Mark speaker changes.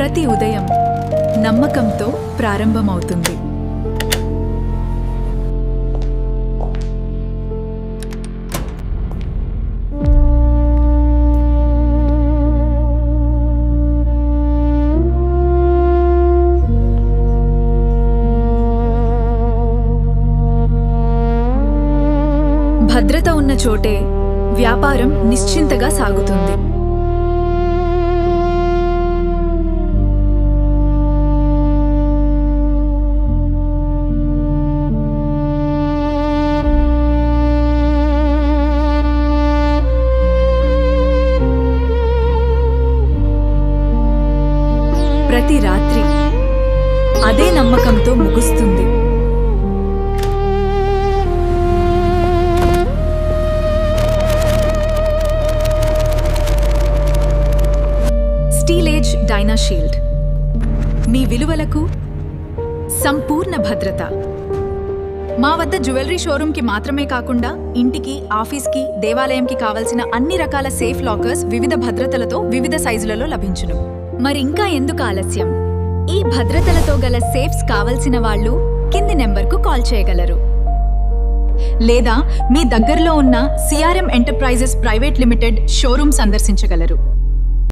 Speaker 1: ప్రతి ఉదయం నమ్మకంతో ప్రారంభమవుతుంది. భద్రత ఉన్న చోటే వ్యాపారం నిశ్చింతగా సాగుతుంది. ప్రతి రాత్రి అదే నమ్మకంతో ముగుస్తుంది. స్టీల్ ఏజ్ డైనాషీల్డ్ మీ విలువలకు సంపూర్ణ భద్రత. మా వద్ద జ్యువెలరీ షోరూమ్కి మాత్రమే కాకుండా ఇంటికి, ఆఫీస్కి, దేవాలయంకి కావలసిన అన్ని రకాల సేఫ్ లాకర్స్ వివిధ భద్రతలతో వివిధ సైజులలో లభించును. మరింకా ఎందుకు ఆలస్యం? ఈ భద్రతలతో గల సేఫ్స్ కావలసిన వాళ్ళు కింది నెంబర్కు కాల్ చేయగలరు, లేదా మీ దగ్గరలో ఉన్న CRM enterprises private limited showroom సందర్శించగలరు.